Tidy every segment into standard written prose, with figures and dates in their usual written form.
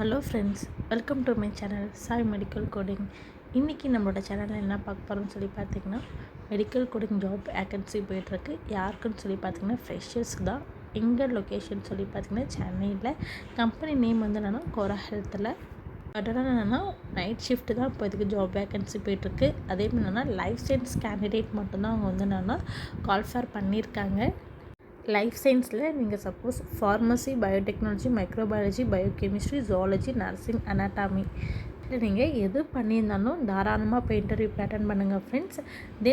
Hello friends, welcome to my channel Sai medical coding. இன்றைக்கி நம்மளோட சேனலில் என்ன பார்க்க போகிறோம்னு சொல்லி பார்த்திங்கன்னா, மெடிக்கல் கோடிங் ஜாப் வேக்கன்சி போய்ட்டுருக்கு. யாருக்குன்னு சொல்லி பார்த்திங்கன்னா ஃப்ரெஷர்ஸ்க்கு தான். எங்கே லொக்கேஷன் சொல்லி பார்த்திங்கன்னா சென்னையில். கம்பெனி நேம் வந்து என்னென்னா கோரா ஹெல்த்தில். பட் என்னென்னா நைட் ஷிஃப்ட்டு தான் இப்போ இதுக்கு ஜாப் வேக்கன்சி போய்ட்டுருக்கு. அதே மாதிரி என்னென்னா லைஃப் சயின்ஸ் கேண்டிடேட் மட்டும்தான் அவங்க வந்து என்னென்னா கால் ஃபேர் பண்ணியிருக்காங்க. லைஃப் சயின்ஸில் நீங்கள் suppose pharmacy, biotechnology, microbiology, biochemistry, zoology, nursing, anatomy இல்லை நீங்கள் எது பண்ணியிருந்தாலும் தாராளமாக போய் இன்டர்வியூ அட்டன் பண்ணுங்கள் ஃப்ரெண்ட்ஸ்.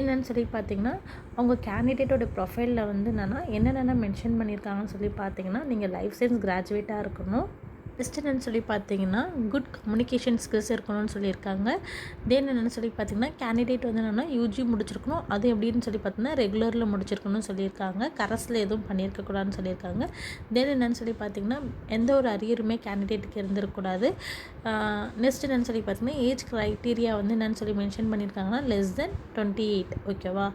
என்னென்னு சொல்லி பார்த்தீங்கன்னா, அவங்க கேண்டிடேட்டோட ப்ரொஃபைலில் வந்து என்னென்ன மென்ஷன் பண்ணியிருக்காங்கன்னு சொல்லி பார்த்தீங்கன்னா, நீங்கள் லைஃப் சயின்ஸ் கிராஜுவேட்டாக இருக்கணும். நெக்ஸ்ட் என்னென்னு சொல்லி பார்த்தீங்கன்னா, குட் கம்யூனிகேஷன் ஸ்கில்ஸ் இருக்கணும்னு சொல்லியிருக்காங்க. என்னென்னு சொல்லி பார்த்தீங்கன்னா, கேண்டிடேட் வந்து என்னென்னா யூஜி முடிச்சிருக்கணும். அது எப்படின்னு சொல்லி பார்த்தீங்கன்னா ரெகுலரில் முடிச்சிருக்கணும்னு சொல்லியிருக்காங்க. கரஸில் எதுவும் பண்ணியிருக்கக்கூடாதுன்னு சொல்லியிருக்காங்க. என்னென்னு சொல்லி பார்த்தீங்கன்னா, எந்த ஒரு அரியருமே கேண்டிடேட்டுக்கு இருந்திருக்கக்கூடாது. நெக்ஸ்ட் என்னென்னு சொல்லி பார்த்தீங்கன்னா, ஏஜ் க்ரைட்டீரியா வந்து என்னென்னு சொல்லி மென்ஷன் பண்ணியிருக்காங்கன்னா லெஸ் தென் 28. ஓகேவா?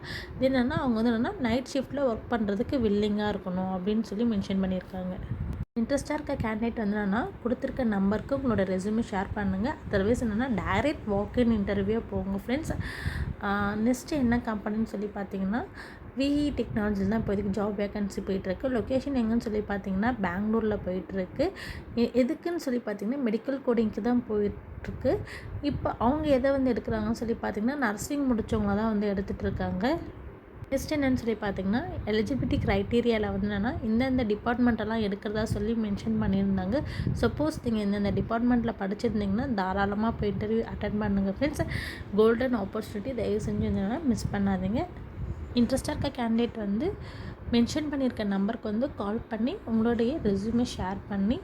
என்னென்னா அவங்க வந்து என்னென்னா நைட் ஷிஃப்ட்டில் ஒர்க் பண்ணுறதுக்கு வில்லிங்காக இருக்கணும் அப்படின்னு சொல்லி மென்ஷன் பண்ணியிருக்காங்க. இன்ட்ரெஸ்ட்டாக இருக்க கேண்டிடேட் வந்து என்னென்னா கொடுத்துருக்க நம்பருக்கு உங்களோட ரெஸ்யூமே ஷேர் பண்ணுங்கள். அதர்வைஸ் என்னென்னா டைரெக்ட் வாக்கின் இன்டர்வியூ போங்க ஃப்ரெண்ட்ஸ். நெக்ஸ்ட்டு என்ன கம்பெனின்னு சொல்லி பார்த்தீங்கன்னா, விஇ டெக்னாலஜியில் தான் இப்போதைக்கு ஜாப் வேக்கன்சி போயிட்டுருக்கு. லொக்கேஷன் எங்கன்னு சொல்லி பார்த்தீங்கன்னா பெங்களூரில் போயிட்டுருக்கு. எதுக்குன்னு சொல்லி பார்த்தீங்கன்னா மெடிக்கல் கோடிங்க்கு தான் போயிட்டுருக்கு. இப்போ அவங்க எதை வந்து எடுக்கிறாங்கன்னு சொல்லி பார்த்தீங்கன்னா நர்சிங் முடித்தவங்க தான் வந்து எடுத்துகிட்ருக்காங்க. நெக்ஸ்ட் என்னென்னு சொல்லி பார்த்தீங்கன்னா, எலிஜிபிலிட்டி க்ரைட்டீரியாவில் வந்து என்னென்னா இந்தந்த டிபார்ட்மெண்ட்டெல்லாம் எடுக்கிறதா சொல்லி மென்ஷன் பண்ணியிருந்தாங்க. சப்போஸ் நீங்கள் இந்தந்த டிபார்ட்மெண்ட்டில் படிச்சிருந்தீங்கன்னா தாராளமாக போய் இன்டர்வியூ அட்டன் பண்ணுங்கள் ஃப்ரெண்ட்ஸ். கோல்டன் ஆப்பர்ச்சுனிட்டி தயவு செஞ்சு என்னென்னா மிஸ் பண்ணாதீங்க. இன்ட்ரெஸ்ட்டாக இருக்க கேண்டிடேட் வந்து மென்ஷன் பண்ணியிருக்க நம்பருக்கு வந்து கால் பண்ணி உங்களுடைய ரெஸ்யூமே ஷேர் பண்ணி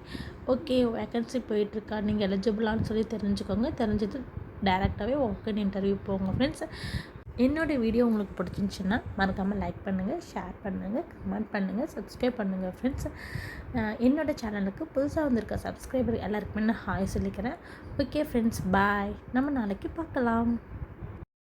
ஓகே வேக்கன்சி போயிட்டுருக்கா, நீங்கள் எலிஜிபிளான்னு சொல்லி தெரிஞ்சுக்கோங்க. தெரிஞ்சது டேரெக்டாகவே வாக்கின் இன்டர்வியூ போங்க ஃப்ரெண்ட்ஸ். என்னோடய வீடியோ உங்களுக்கு பிடிச்சிருந்துச்சின்னா மறக்காமல் லைக் பண்ணுங்கள், ஷேர் பண்ணுங்கள், கமெண்ட் பண்ணுங்கள், சப்ஸ்கிரைப் பண்ணுங்கள் ஃப்ரெண்ட்ஸ். என்னோடய சேனலுக்கு புதுசாக வந்திருக்க சப்ஸ்கிரைபர் எல்லாருக்குமே நான் ஹாய் சொல்லிக்கிறேன். ஓகே ஃப்ரெண்ட்ஸ், பாய். நம்ம நாளைக்கு பார்க்கலாம்.